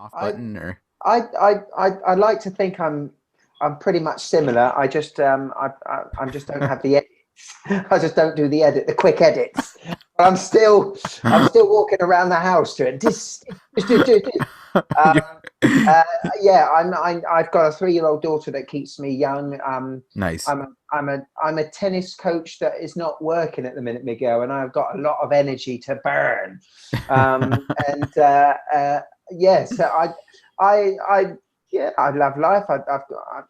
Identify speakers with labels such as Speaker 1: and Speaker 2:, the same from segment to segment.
Speaker 1: off
Speaker 2: I
Speaker 1: button or?
Speaker 2: I like to think I'm pretty much similar. I just I just don't have the edits. I just don't do the quick edits. But I'm still walking around the house doing this.
Speaker 1: Yeah.
Speaker 2: Um, uh, yeah, I've got a 3-year-old daughter that keeps me young.
Speaker 1: Nice.
Speaker 2: I'm a tennis coach that is not working at the minute, Miguel, and I've got a lot of energy to burn. And yeah, so I yeah, I love life. I've got,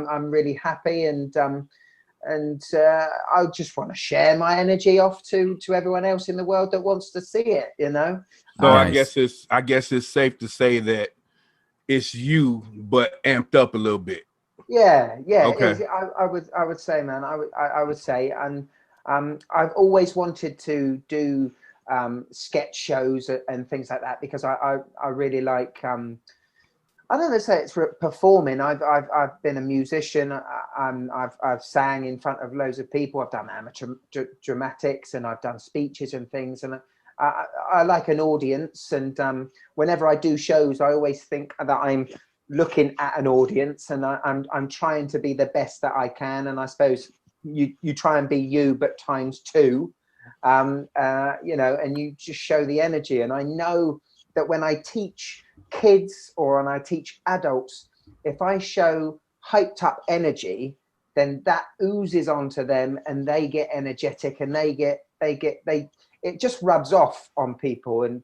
Speaker 2: I'm really happy, and I just want to share my energy off to everyone else in the world that wants to see it.
Speaker 3: So
Speaker 1: Nice.
Speaker 3: I guess it's safe to say that it's you, but amped up a little bit.
Speaker 2: Yeah,
Speaker 3: Okay.
Speaker 2: I would say, man, I would say, and I've always wanted to do sketch shows and things like that because I really like. I don't know, say it's performing. I've been a musician. I've sang in front of loads of people. I've done amateur dramatics and I've done speeches and things. And I like an audience. And whenever I do shows, I always think that I'm looking at an audience and I'm trying to be the best that I can. And I suppose you try and be you, but times two. And you just show the energy. And I know that when I teach kids or when I teach adults, if I show hyped up energy, then that oozes onto them and they get energetic and it just rubs off on people. And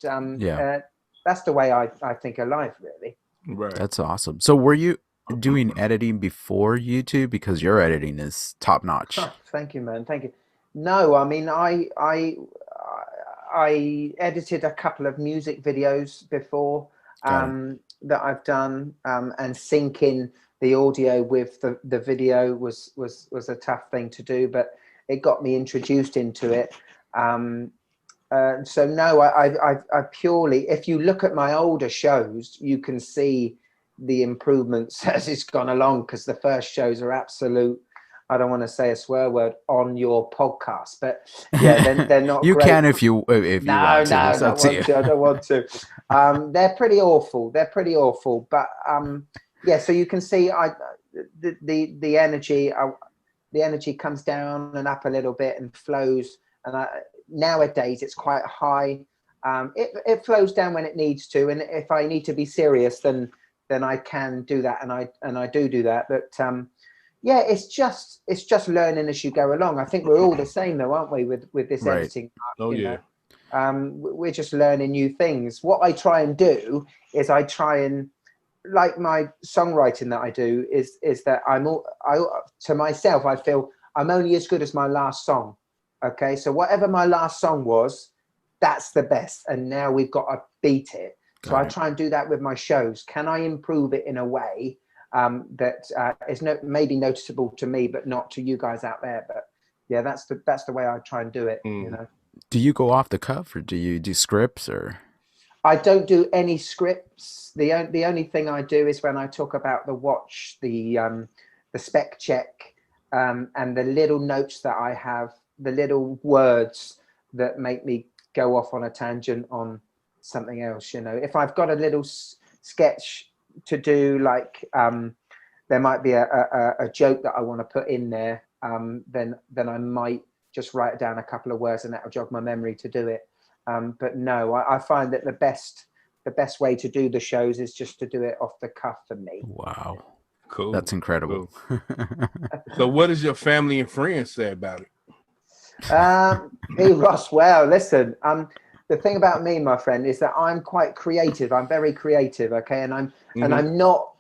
Speaker 2: that's the way I think of life, really.
Speaker 3: Right.
Speaker 1: That's awesome. So were you doing editing before YouTube? Because your editing is top notch.
Speaker 2: Oh, thank you, man. Thank you. No, I mean, I edited a couple of music videos before that I've done, and syncing the audio with the video was a tough thing to do, but it got me introduced into it. So no, I purely, if you look at my older shows, you can see the improvements as it's gone along, because the first shows are absolute, I don't want to say a swear word on your podcast, but yeah, they're not
Speaker 1: you
Speaker 2: great.
Speaker 1: can if you want to.
Speaker 2: No, I don't want to. They're pretty awful. But yeah, so you can see the energy comes down and up a little bit and flows. And nowadays it's quite high. It flows down when it needs to, and if I need to be serious, then I can do that, and I do that. But yeah, it's just learning as you go along. I think we're all the same, though, aren't we? With this
Speaker 1: Right.
Speaker 2: editing.
Speaker 3: Oh yeah.
Speaker 2: We're just learning new things. What I try and do is like my songwriting that I do is that to myself, I feel I'm only as good as my last song. Okay, so whatever my last song was, that's the best, and now we've got to beat it. So I try and do that with my shows. Can I improve it in a way that is maybe noticeable to me, but not to you guys out there? But yeah, that's the way I try and do it.
Speaker 1: Do you go off the cuff, or do you do scripts, or?
Speaker 2: I don't do any scripts. The only thing I do is when I talk about the watch, the spec check, and the little notes that I have, the little words that make me go off on a tangent on something else. If I've got a little sketch to do, like there might be a joke that I want to put in there, then I might just write down a couple of words and that'll jog my memory to do it. But no, I find that the best way to do the shows is just to do it off the cuff for me.
Speaker 1: Wow.
Speaker 3: Cool.
Speaker 1: That's incredible.
Speaker 3: Cool. So what does your family and friends say about it?
Speaker 2: Hey, Ross, well, listen, the thing about me, my friend, is that I'm quite creative. I'm very creative. Okay. And I'm not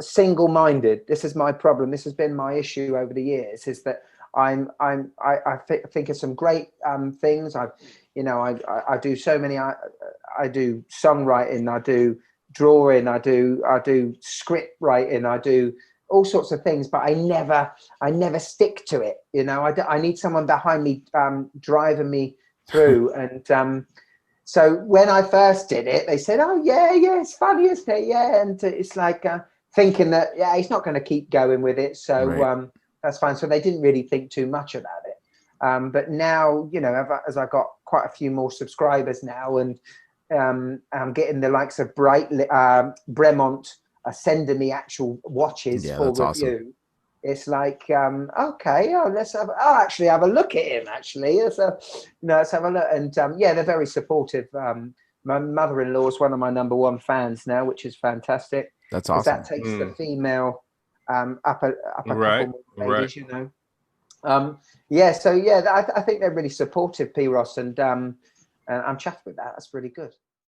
Speaker 2: single-minded. This is my problem. This has been my issue over the years, is that I think of some great things. I do so many. I do songwriting. I do drawing. I do script writing. I do all sorts of things, but I never stick to it. I need someone behind me driving me through. And so when I first did it, they said, "Oh yeah, it's funny, isn't it? Yeah." And it's like thinking that he's not going to keep going with it, so. Right. That's fine. So they didn't really think too much about it. But now, as I got quite a few more subscribers now, and I'm getting the likes of Bremont sending me actual watches
Speaker 1: Yeah,
Speaker 2: for
Speaker 1: that's awesome.
Speaker 2: review. It's like, okay, I'll actually have a look at him. Actually, let's have a look. And yeah, they're very supportive. My mother-in-law is one of my number one fans now, which is fantastic.
Speaker 1: That's
Speaker 2: Because
Speaker 1: awesome.
Speaker 2: that takes the female up a
Speaker 3: Right,
Speaker 2: couple more ladies,
Speaker 3: right.
Speaker 2: you know. Yeah, so yeah, I think they're really supportive, P. Ross, and I'm chuffed with that. That's really good.